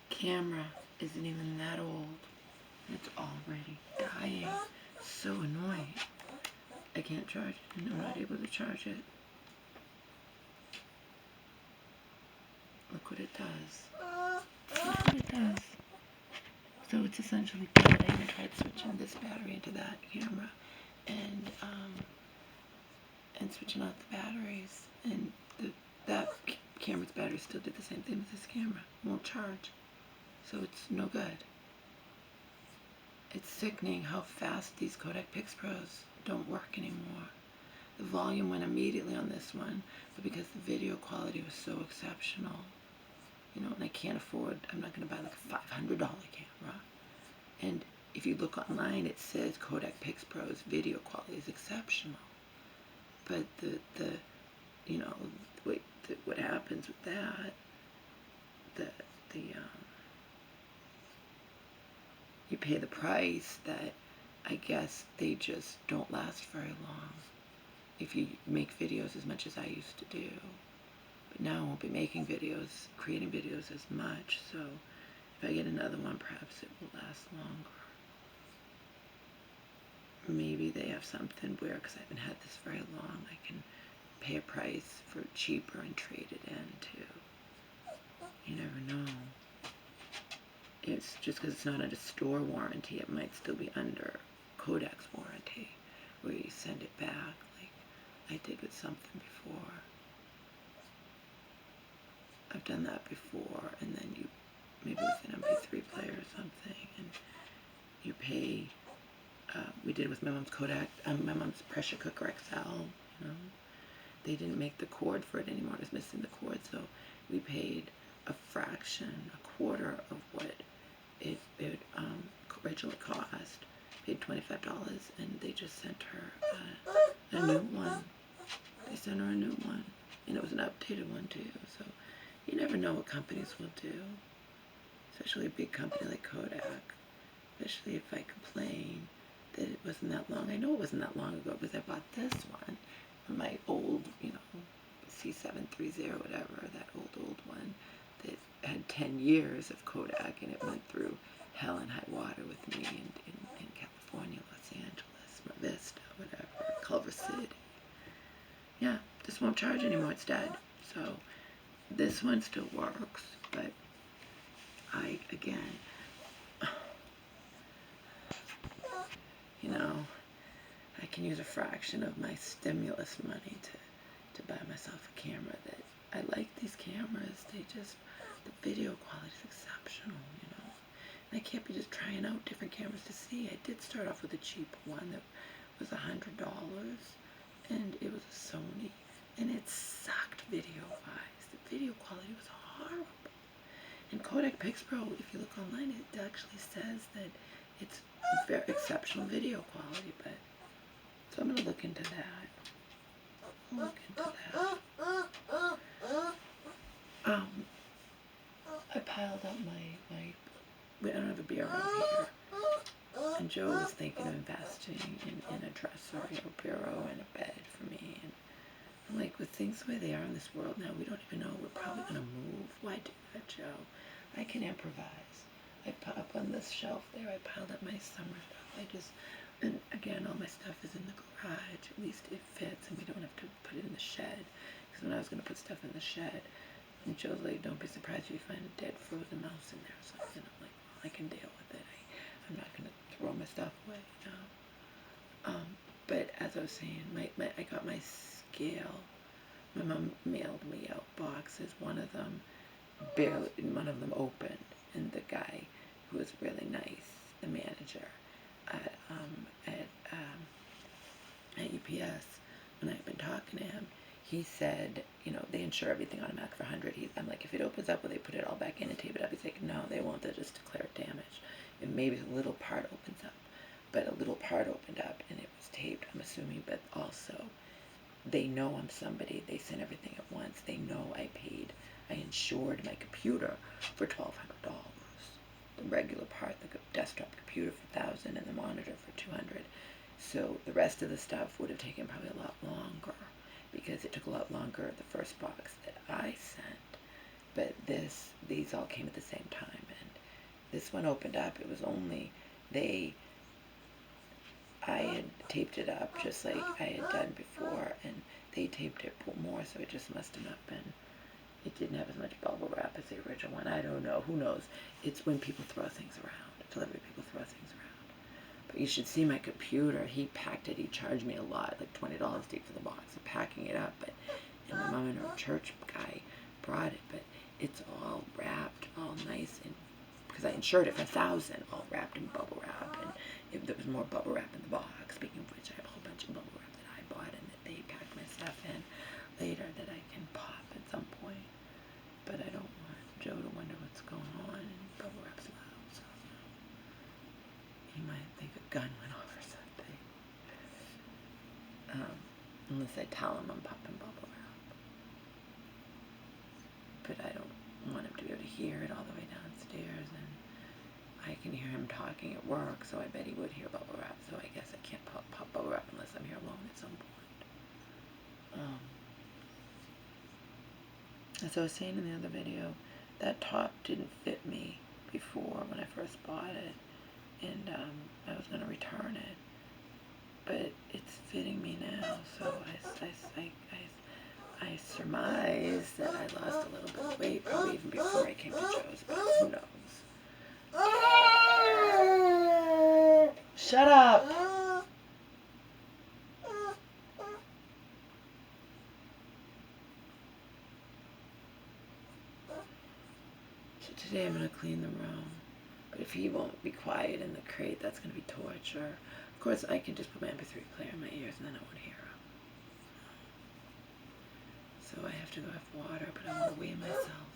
Camera isn't even that old. It's already dying. So annoying. I can't charge it, and I'm not able to charge it. Look what it does. Look what it does. So it's essentially dead. I even tried switching this battery into that camera, and switching out the batteries, and that camera's battery still did the same thing as this camera. Won't charge. So it's no good. It's sickening how fast these Kodak Pros don't work anymore. The volume went immediately on this one, but because the video quality was so exceptional, you know, and I can't afford, I'm not going to buy like a $500 camera. And if you look online, it says Kodak Pro's video quality is exceptional. But you know, what happens with that, you pay the price that I guess they just don't last very long if you make videos as much as I used to do. But now I won't be making videos, creating videos as much, so if I get another one, perhaps it will last longer. Maybe they have something where, because I haven't had this very long, I can pay a price for cheaper and trade it in too. You never know. It's just because it's not under store warranty, it might still be under Kodak's warranty, where you send it back, like I did with something before. I've done that before, and then you, maybe with an MP3 player or something, and you pay, we did it with my mom's Kodak, my mom's pressure cooker XL, you know. They didn't make the cord for it anymore, it was missing the cord, so we paid a fraction, a quarter of what it originally cost. Paid $25, and they just sent her a new one. They sent her a new one, and it was an updated one too. So you never know what companies will do, especially a big company like Kodak. Especially if I complain that it wasn't that long. I know it wasn't that long ago because I bought this one, my old, you know, C730, whatever, that old one that had 10 years of Kodak, and it went through hell and high water with me in California, Los Angeles, Mar Vista, whatever, Culver City. Yeah, this won't charge anymore, it's dead. So this one still works, but again, you know, I can use a fraction of my stimulus money to buy myself a camera that, I like these cameras, the video quality is exceptional, you know. And I can't be just trying out different cameras to see. I did start off with a cheap one that was $100, and it was a Sony, and it sucked video-wise. The video quality was horrible. And Kodak Pro, if you look online, it actually says that it's very exceptional video quality, but, so I'm going to look into that. I piled up I don't have a bureau here, and Joe was thinking of investing in a dresser, you know, bureau and a bed for me, and I'm like, with things the way they are in this world now, we don't even know, we're probably going to move. Why do that, Joe? I can improvise. I put up on this shelf there, I piled up my summer stuff, and again, all my stuff is in the garage, at least it fits, and we don't have to put it in the shed, because when I was going to put stuff in the shed, and Joe's like, don't be surprised if you find a dead frozen mouse in there or something. I'm like, well, I can deal with it. I'm not going to throw my stuff away, you know. But as I was saying, I got my scale. My mom mailed me out boxes. One of them opened, and the guy who was really nice, the manager at UPS, when I've been talking to him, he said, you know, they insure everything automatic for $100. I'm like, if it opens up, will they put it all back in and tape it up? He's like, no, they won't. They'll just declare it damaged. And maybe a little part opens up. But a little part opened up, and it was taped, I'm assuming. But also, they know I'm somebody. They sent everything at once. They know I insured my computer for $1,200. The regular part, the desktop computer for $1,000, and the monitor for $200. So the rest of the stuff would have taken probably a lot longer, because it took a lot longer, the first box that I sent, these all came at the same time. And this one opened up. It was only, I had taped it up just like I had done before, and they taped it more, so it just must have not been, it didn't have as much bubble wrap as the original one. I don't know. Who knows? It's when people throw things around. Delivery people throw things around. But you should see my computer. He packed it. He charged me a lot, like $20 deep for the box of packing it up. But and my mom and her church guy brought it, but it's all wrapped, all nice, and because I insured it for $1,000, all wrapped in bubble wrap, and if there was more bubble wrap in the box. Speaking of which, I have a whole bunch of bubble wrap that I bought and that they packed my stuff in later that I can pop at some point. But I don't want Joe to wonder what's going on, and bubble wrap's loud, so he might think a gun went off or something. Unless I tell him I'm popping bubble wrap. But I don't want him to be able to hear it all the way downstairs, and I can hear him talking at work, so I bet he would hear bubble wrap, so I guess I can't pop bubble wrap unless I'm here alone at some point. As I was saying in the other video, that top didn't fit me before when I first bought it, and I was going to return it, but it's fitting me now, so I surmise that I lost a little bit of weight, probably even before I came to Joe's, but who knows. Shut up! So today I'm going to clean the room, but if he won't be quiet in the crate, that's going to be torture. Of course, I can just put my MP3 player in my ears and then I won't hear him. So I have to go have water, but I want to weigh myself.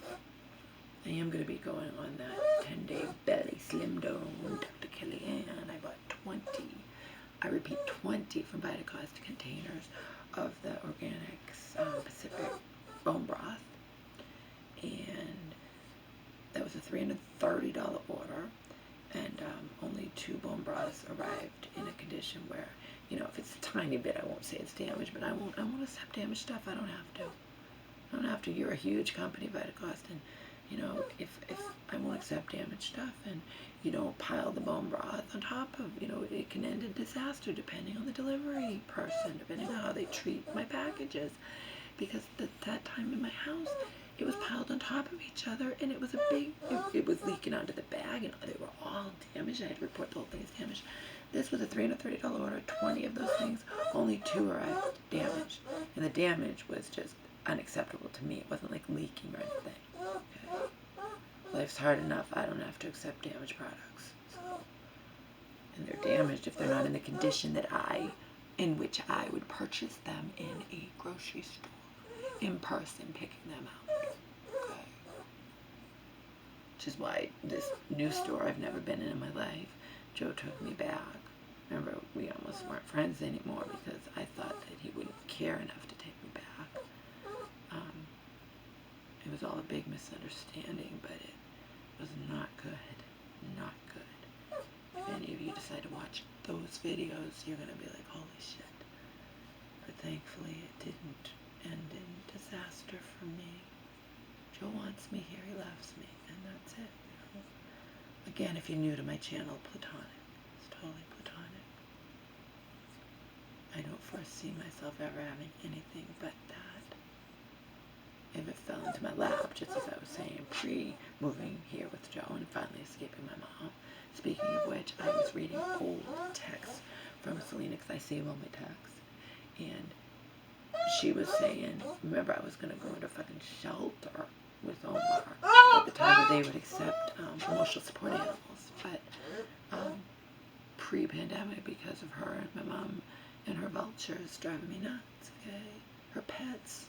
I am going to be going on that 10-day belly slim dome, Dr. Kellyanne. I bought 20, I repeat 20 from Vitacost containers of the Organics Pacific bone broth. And that was a $330 order. And only 2 bone broths arrived in a condition where, you know, if it's a tiny bit, I won't say it's damaged, but I won't accept damaged stuff. I don't have to. I don't have to. You're a huge company, Vitacost, and you know, if I won't accept damaged stuff, and you don't pile the bone broth on top of, you know, it can end in disaster depending on the delivery person, depending on how they treat my packages. Because that time in my house, it was piled on top of each other, and it was a big, it was leaking onto the bag, and they were all damaged. I had to report the whole thing as damaged. This was a $330 order, 20 of those things, only 2 arrived damaged. And the damage was just unacceptable to me. It wasn't like leaking or anything. Okay. Life's hard enough. I don't have to accept damaged products. So, and they're damaged if they're not in the condition that in which I would purchase them in a grocery store, in person, picking them out. Okay. Which is why this new store I've never been in my life, Joe took me back. Remember, we almost weren't friends anymore because I thought that he wouldn't care enough to take me back. It was all a big misunderstanding, but it was not good. Not good. If any of you decide to watch those videos, you're going to be like, holy shit. But thankfully, it didn't end in disaster for me. Joe wants me here. He loves me. And that's it. You know? Again, if you're new to my channel, platonic. It's totally platonic. I don't foresee myself ever having anything but that. If it fell into my lap, just as I was saying, pre-moving here with Joe and finally escaping my mom. Speaking of which, I was reading old texts from Selena, because I save all my texts. And she was saying, remember, I was going to go into a fucking shelter with Omar at the time that they would accept emotional support animals. But pre-pandemic, because of her and my mom and her vultures driving me nuts, okay? Her pets.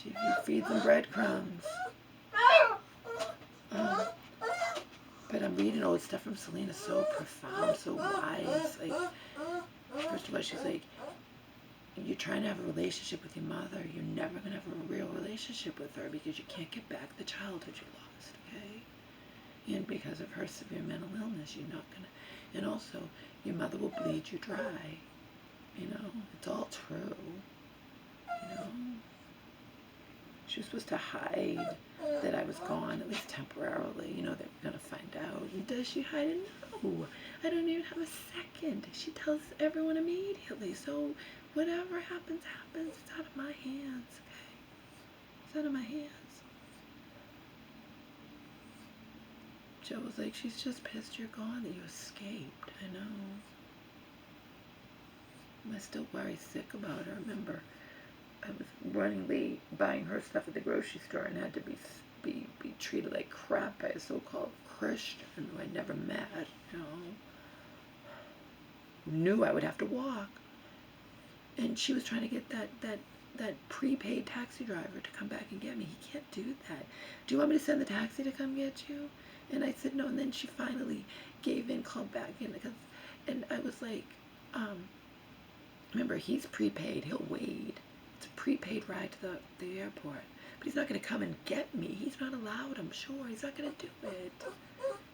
She feeds them breadcrumbs. But I'm reading old stuff from Selena, so profound, so wise. Like, first of all, she's like, you're trying to have a relationship with your mother. You're never going to have a real relationship with her because you can't get back the childhood you lost, okay? And because of her severe mental illness, you're not going to. And also, your mother will bleed you dry. You know, it's all true. You know? She was supposed to hide that I was gone, at least temporarily. You know, they were going to find out. And does she hide it? No. I don't even have a second. She tells everyone immediately. So whatever happens, happens. It's out of my hands, okay? It's out of my hands. Joe was like, she's just pissed you're gone, that you escaped. I know. I still worry sick about her. Remember, I was running late buying her stuff at the grocery store and had to be treated like crap by a so-called Christian who I'd never met, you know, who knew I would have to walk. And she was trying to get that prepaid taxi driver to come back and get me. He can't do that. Do you want me to send the taxi to come get you? And I said no, and then she finally gave in, called back in, and I was like, remember, he's prepaid, he'll wait. It's a prepaid ride to the airport. But he's not going to come and get me. He's not allowed, I'm sure. He's not going to do it.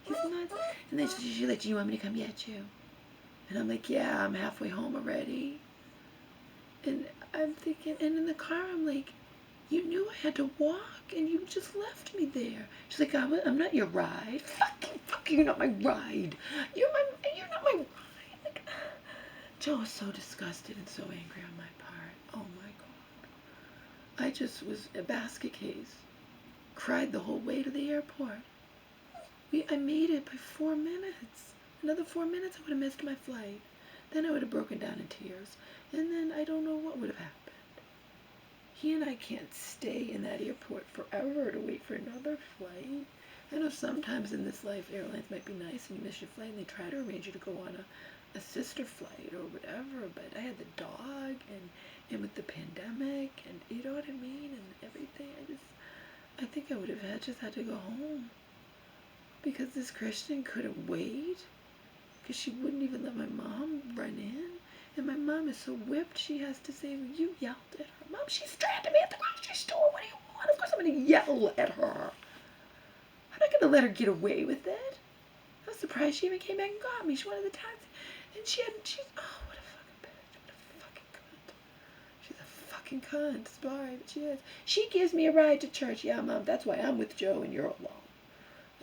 He's not. And then she's like, do you want me to come get you? And I'm like, yeah, I'm halfway home already. And I'm thinking, and in the car, I'm like, you knew I had to walk, and you just left me there. She's like, I'm not your ride. Fuck, you're not my ride. You're not my ride. Like, Joe was so disgusted and so angry on my part. Oh my God. I just was a basket case. Cried the whole way to the airport. I made it by 4 minutes. Another 4 minutes, I would have missed my flight. Then I would have broken down in tears. And then I don't know what would have happened. He and I can't stay in that airport forever to wait for another flight. I know sometimes in this life, airlines might be nice and you miss your flight and they try to arrange you to go on a sister flight or whatever, but I had the dog and with the pandemic and you know what I mean, and everything, I think I would have just had to go home. Because this Christian couldn't wait, because she wouldn't even let my mom run in. And my mom is so whipped, she has to say, well, you yelled at her. Mom, she stranded me at the grocery store. What do you want? Of course I'm going to yell at her. I'm not going to let her get away with it. I was surprised she even came back and got me. She wanted the taxi. And oh, what a fucking bitch. What a fucking cunt. She's a fucking cunt. Sorry, but she is. She gives me a ride to church. Yeah, Mom, that's why I'm with Joe and you're alone.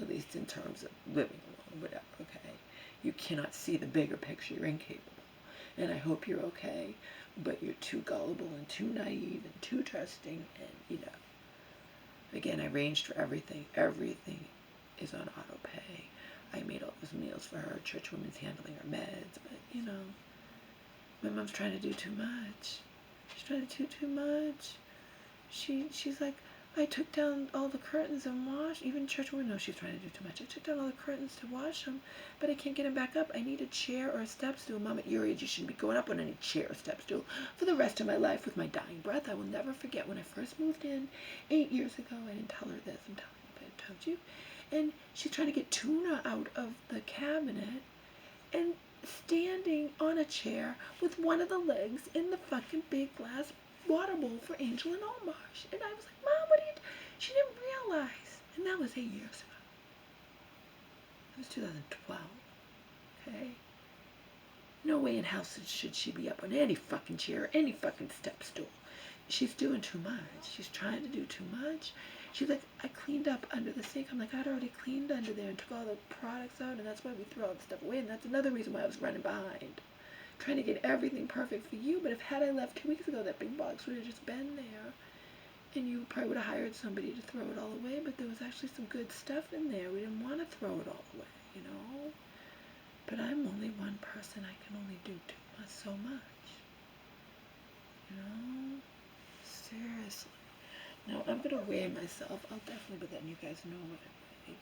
At least in terms of living alone, whatever, okay? You cannot see the bigger picture. You're incapable. And I hope you're okay, but you're too gullible and too naive and too trusting, and, you know. Again, I arranged for everything. Everything is on auto pay. I made all those meals for her. Church women's handling her meds, but, you know, my mom's trying to do too much. She's trying to do too much. She's like, I took down all the curtains and washed. Even church women know she's trying to do too much. I took down all the curtains to wash them, but I can't get them back up. I need a chair or a step stool. Mom, at your age, you shouldn't be going up on any chair or step stool for the rest of my life with my dying breath. I will never forget when I first moved in 8 years ago. I didn't tell her this. I'm telling you, but I told you. And she's trying to get tuna out of the cabinet and standing on a chair with one of the legs in the fucking big glass water bowl for Angel and Omar. And I was like, Mom, what are you doing? She didn't realize. And that was 8 years ago. It was 2012. Okay? No way in hell should she be up on any fucking chair, any fucking step stool. She's doing too much. She's trying to do too much. She's like, I cleaned up under the sink. I'm like, I'd already cleaned under there and took all the products out, and that's why we threw all the stuff away. And that's another reason why I was running behind. Trying to get everything perfect for you, but if had I left 2 weeks ago, that big box would have just been there, and you probably would have hired somebody to throw it all away, but there was actually some good stuff in there. We didn't want to throw it all away, you know, but I'm only one person. I can only do so much, you know, seriously. Now, I'm going to weigh myself. I'll definitely put that, and you guys know what I weigh.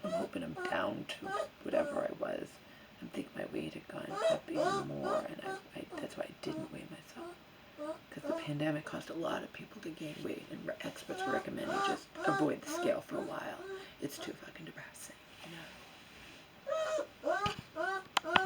I'm hoping I'm down to whatever I was. I think my weight had gone up even more, and that's why I didn't weigh myself. Because the pandemic caused a lot of people to gain weight, and experts recommend you just avoid the scale for a while. It's too fucking depressing.